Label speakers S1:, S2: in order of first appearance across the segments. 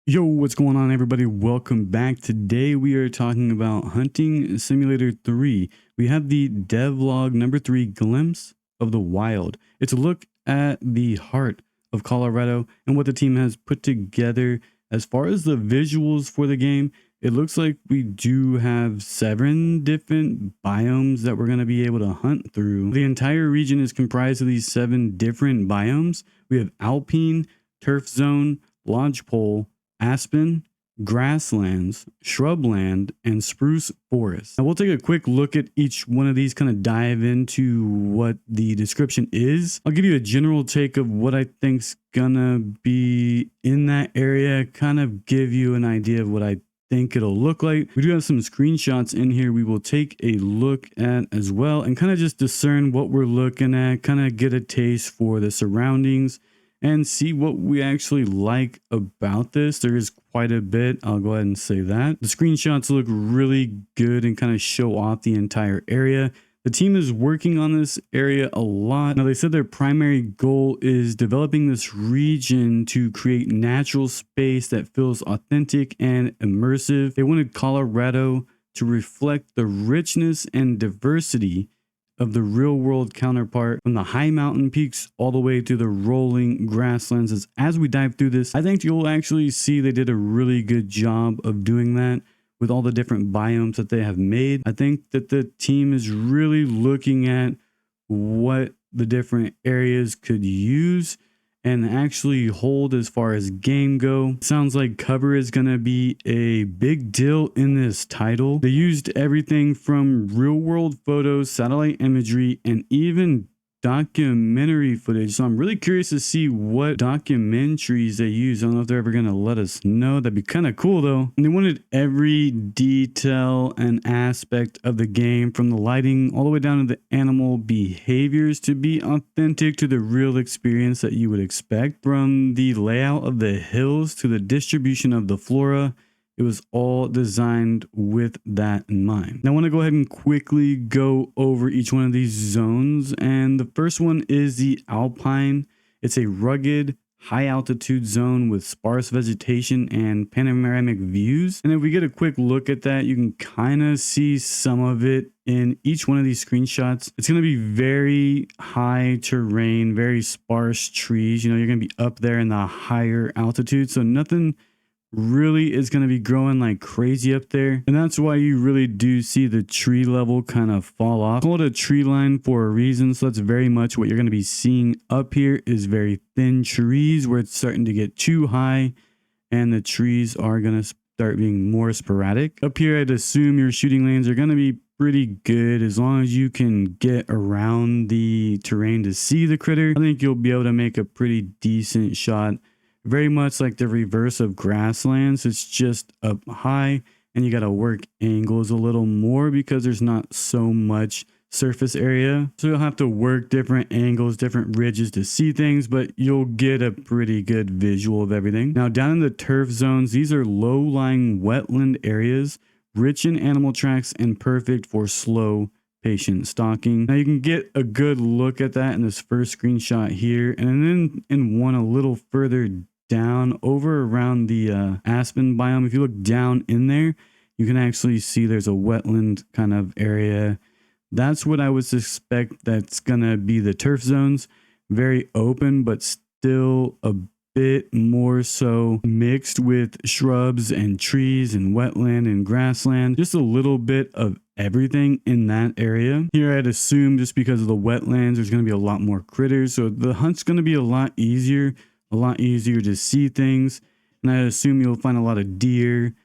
S1: Yo, what's going on, everybody? Welcome back. Today we are talking about Hunting Simulator 3. We have the devlog number 3, Glimpse of the Wild. It's a look at the heart of Colorado and what the team has put together. As far as the visuals for the game, it looks like we do have 7 different biomes that we're going to be able to hunt through. The entire region is comprised of these 7 different biomes. We have Alpine, Turf Zone, Lodgepole, Aspen, Grasslands, Shrubland, and Spruce Forest. Now we'll take a quick look at each one of these, kind of dive into what the description is. I'll give you a general take of what I think's gonna be in that area, kind of give you an idea of what I think it'll look like. We do have some screenshots in here we will take a look at as well, and kind of just discern what we're looking at, kind of get a taste for the surroundings and see what we actually like about this. There is quite a bit, I'll go ahead and say that. The screenshots look really good and kind of show off the entire area. The team is working on this area a lot. Now, they said their primary goal is developing this region to create natural space that feels authentic and immersive. They wanted Colorado to reflect the richness and diversity of the real world counterpart, from the high mountain peaks all the way to the rolling grasslands. As we dive through this, I think you'll actually see they did a really good job of doing that with all the different biomes that they have made. I think that the team is really looking at what the different areas could use and actually hold as far as game go. Sounds like cover is going to be a big deal in this title. They used everything from real world photos, satellite imagery, and even documentary footage. So I'm really curious to see what documentaries they use. I don't know if they're ever going to let us know. That'd be kind of cool though. And they wanted every detail and aspect of the game, from the lighting all the way down to the animal behaviors, to be authentic to the real experience that you would expect. From the layout of the hills to the distribution of the flora, it was all designed with that in mind. Now I want to go ahead and quickly go over each one of these zones. And the first one is the Alpine. It's a rugged, high altitude zone with sparse vegetation and panoramic views. And if we get a quick look at that, you can kind of see some of it in each one of these screenshots. It's going to be very high terrain, very sparse trees. You know, you're going to be up there in the higher altitude. So nothing really is going to be growing like crazy up there, and that's why you really do see the tree level kind of fall off. Called a tree line for a reason, so that's very much what you're going to be seeing up here, is very thin trees where it's starting to get too high and the trees are going to start being more sporadic. Up here, I'd assume your shooting lanes are going to be pretty good as long as you can get around the terrain to see the critter. I think you'll be able to make a pretty decent shot. Very much like the reverse of Grasslands. It's just up high and you got to work angles a little more because there's not so much surface area. So you'll have to work different angles, different ridges to see things, but you'll get a pretty good visual of everything. Now down in the turf zones, these are low-lying wetland areas, rich in animal tracks and perfect for slow, patient stalking. Now you can get a good look at that in this first screenshot here, and then in one a little further down over around the Aspen biome. If you look down in there, you can actually see there's a wetland kind of area. That's what I would suspect that's gonna be the turf zones. Very open, but still a bit more so mixed with shrubs and trees and wetland and grassland. Just a little bit of everything in that area. Here I'd assume, just because of the wetlands, there's going to be a lot more critters, so the hunt's going to be a lot easier to see things. And I assume you'll find a lot of deer,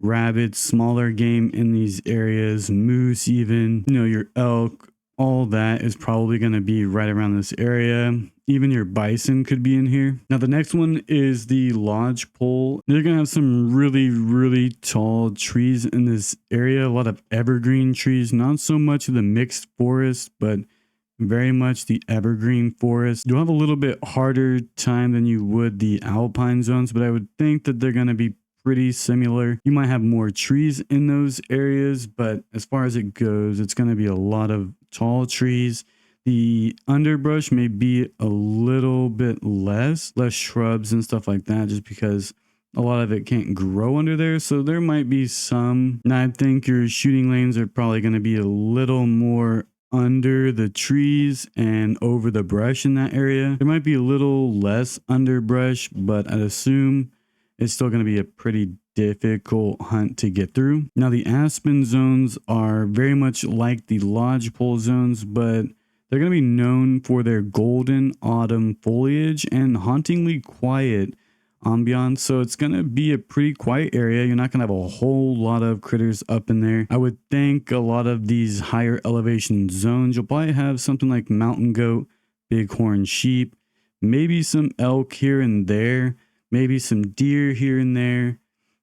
S1: rabbits, smaller game in these areas, moose even, you know, your elk. All that is probably going to be right around this area. Even your bison could be in here. Now the next one is the Lodgepole. They're going to have some really tall trees in this area. A lot of evergreen trees, not so much of the mixed forest, but very much the evergreen forest. You'll have a little bit harder time than you would the Alpine zones, but I would think that they're going to be pretty similar. You might have more trees in those areas, but as far as it goes, it's going to be a lot of tall trees. The underbrush may be a little bit less shrubs and stuff like that, just because a lot of it can't grow under there, so there might be some. And I think your shooting lanes are probably going to be a little more under the trees and over the brush in that area. There might be a little less underbrush, but I'd assume it's still going to be a pretty difficult hunt to get through. Now the Aspen zones are very much like the Lodgepole zones, but they're going to be known for their golden autumn foliage and hauntingly quiet ambiance. So it's going to be a pretty quiet area. You're not going to have a whole lot of critters up in there. I would think a lot of these higher elevation zones, you'll probably have something like mountain goat, bighorn sheep, maybe some elk here and there, maybe some deer here and there.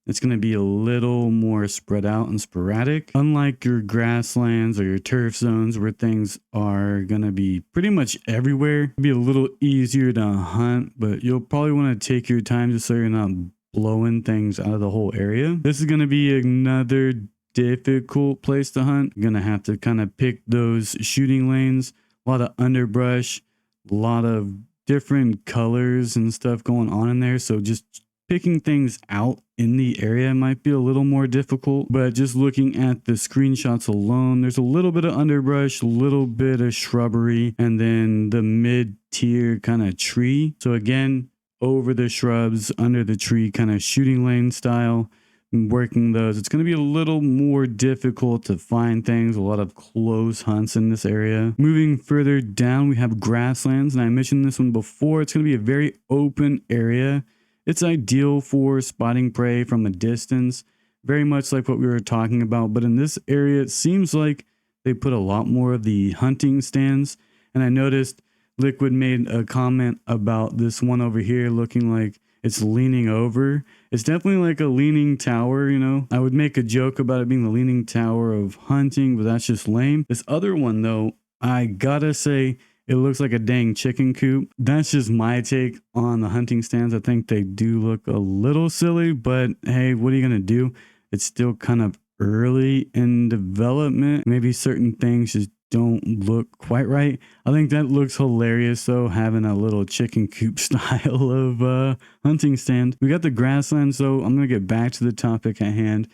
S1: It's going to be a little more spread out and sporadic. Unlike your grasslands or your turf zones where things are going to be pretty much everywhere. It'll be a little easier to hunt, but you'll probably want to take your time just so you're not blowing things out of the whole area. This is going to be another difficult place to hunt. You're going to have to kind of pick those shooting lanes. A lot of underbrush, a lot of different colors and stuff going on in there. So just picking things out in the area might be a little more difficult, but just looking at the screenshots alone, there's a little bit of underbrush, a little bit of shrubbery, and then the mid-tier kind of tree. So again, over the shrubs, under the tree, kind of shooting lane style, working those. It's going to be a little more difficult to find things, a lot of close hunts in this area. Moving further down, we have grasslands, and I mentioned this one before. It's going to be a very open area. It's ideal for spotting prey from a distance, very much like what we were talking about. But in this area, it seems like they put a lot more of the hunting stands. And I noticed Liquid made a comment about this one over here looking like it's leaning over. It's definitely like a leaning tower, you know. I would make a joke about it being the leaning tower of hunting, but that's just lame. This other one, though, I gotta say, it looks like a dang chicken coop. That's just my take on the hunting stands. I think they do look a little silly, but hey, what are you going to do? It's still kind of early in development. Maybe certain things just don't look quite right. I think that looks hilarious though, having a little chicken coop style of hunting stand. We got the grasslands, so I'm going to get back to the topic at hand.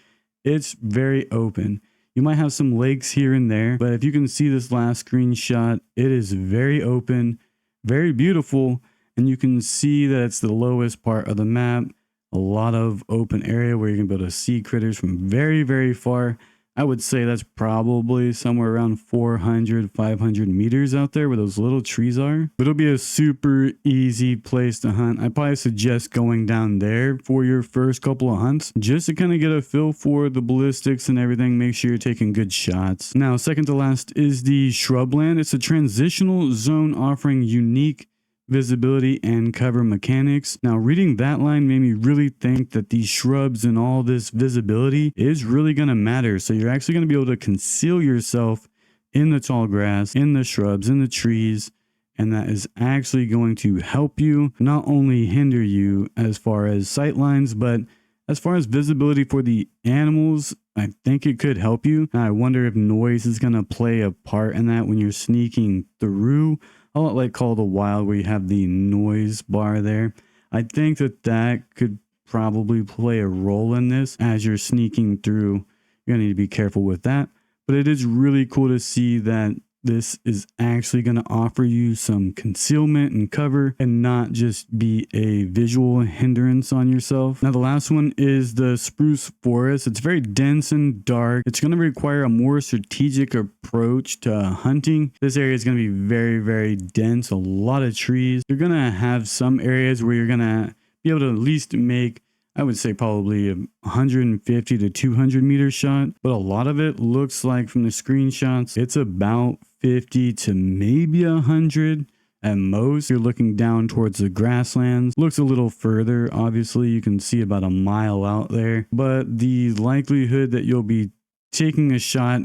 S1: It's very open. You might have some lakes here and there, but if you can see this last screenshot, it is very open, very beautiful, and you can see that it's the lowest part of the map. A lot of open area where you're going to be able to see critters from very, very far. I would say that's probably somewhere around 400, 500 meters out there where those little trees are. But it'll be a super easy place to hunt. I probably suggest going down there for your first couple of hunts just to kind of get a feel for the ballistics and everything. Make sure you're taking good shots. Now, second to last is the Shrubland. It's a transitional zone offering unique visibility and cover mechanics. Now, reading that line made me really think that these shrubs and all this visibility is really going to matter. So you're actually going to be able to conceal yourself in the tall grass, in the shrubs, in the trees, and that is actually going to help you, not only hinder you as far as sight lines, but as far as visibility for the animals. I think it could help you. Now, I wonder if noise is going to play a part in that when you're sneaking through. A lot like Call of the Wild where you have the noise bar there. I think that that could probably play a role in this as you're sneaking through. You're going to need to be careful with that. But it is really cool to see that this is actually going to offer you some concealment and cover and not just be a visual hindrance on yourself. Now, the last one is the spruce forest. It's very dense and dark. It's going to require a more strategic approach to hunting. This area is going to be very, very dense, a lot of trees. You're going to have some areas where you're going to be able to at least make, I would say probably a 150 to 200 meter shot, but a lot of it looks like from the screenshots, it's about 50 to maybe 100 at most. You're looking down towards the grasslands. Looks a little further. Obviously, you can see about a mile out there, but the likelihood that you'll be taking a shot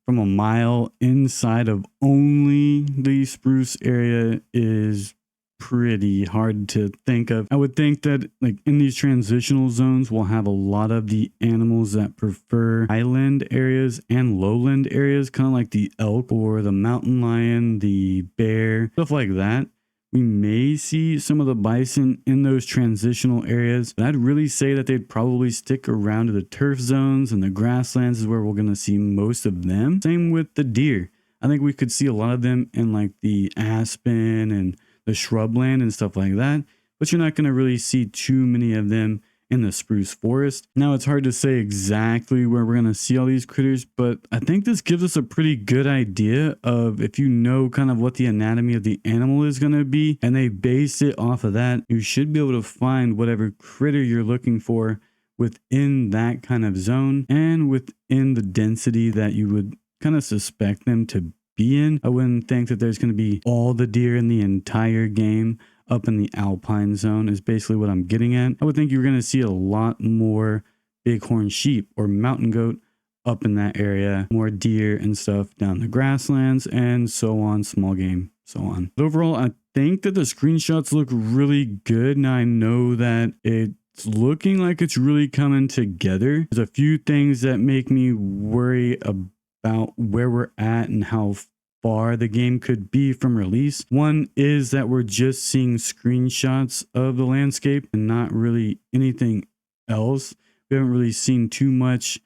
S1: from a mile inside of only the spruce area is pretty hard to think of. I would think that like in these transitional zones, we'll have a lot of the animals that prefer highland areas and lowland areas, kind of like the elk or the mountain lion, the bear, stuff like that. We may see some of the bison in those transitional areas, but I'd really say that they'd probably stick around to the turf zones, and the grasslands is where we're going to see most of them. Same with the deer. I think we could see a lot of them in like the Aspen and the Shrubland and stuff like that, but you're not going to really see too many of them in the spruce forest. Now, it's hard to say exactly where we're going to see all these critters, but I think this gives us a pretty good idea of, if you know kind of what the anatomy of the animal is going to be and they base it off of that, you should be able to find whatever critter you're looking for within that kind of zone and within the density that you would kind of suspect them to be in. I wouldn't think that there's going to be all the deer in the entire game up in the Alpine zone, is basically what I'm getting at. I would think you're going to see a lot more bighorn sheep or mountain goat up in that area, more deer and stuff down the grasslands, and so on, small game, so on. But overall, I think that the screenshots look really good. Now, I know that it's looking like it's really coming together. There's a few things that make me worry about where we're at and how far the game could be from release. One is that we're just seeing screenshots of the landscape and not really anything else. We haven't really seen too much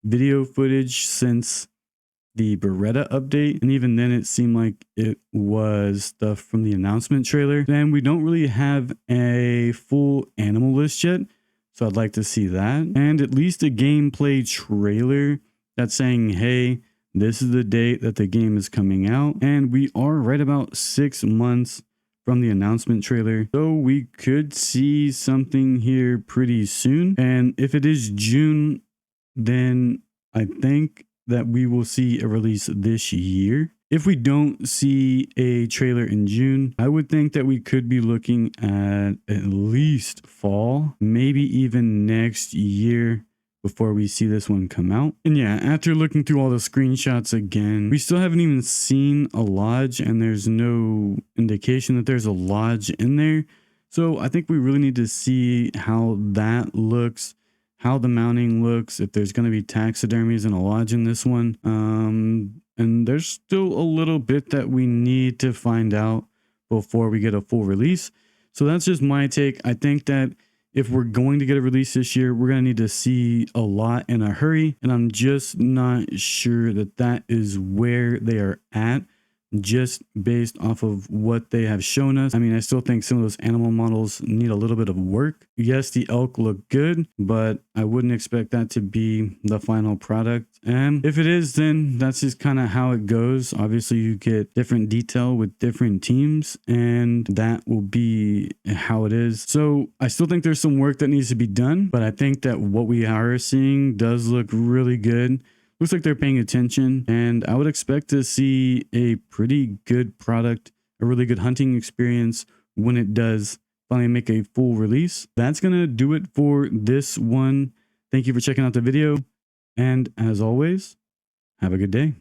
S1: video footage since the Beretta update, and even then it seemed like it was stuff from the announcement trailer. And we don't really have a full animal list yet, so I'd like to see that, and at least a gameplay trailer that's saying, hey, this is the date that the game is coming out, and we are right about 6 months from the announcement trailer, so we could see something here pretty soon. And if it is June, then I think that we will see a release this year. If we don't see a trailer in June, I would think that we could be looking at least fall, maybe even next year, before we see this one come out. And yeah, after looking through all the screenshots again, we still haven't even seen a lodge, and there's no indication that there's a lodge in there. So I think we really need to see how that looks, how the mounting looks, if there's going to be taxidermies and a lodge in this one. And there's still a little bit that we need to find out before we get a full release. So that's just my take. I think that if we're going to get a release this year, we're going to need to see a lot in a hurry. And I'm just not sure that that is where they are at, just based off of what they have shown us. I mean, I still think some of those animal models need a little bit of work. Yes, the elk look good, but I wouldn't expect that to be the final product. And if it is, then that's just kind of how it goes. Obviously, you get different detail with different teams, and that will be how it is. So I still think there's some work that needs to be done, but I think that what we are seeing does look really good. Looks like they're paying attention, and I would expect to see a pretty good product, a really good hunting experience when it does finally make a full release. That's going to do it for this one. Thank you for checking out the video, and as always, have a good day.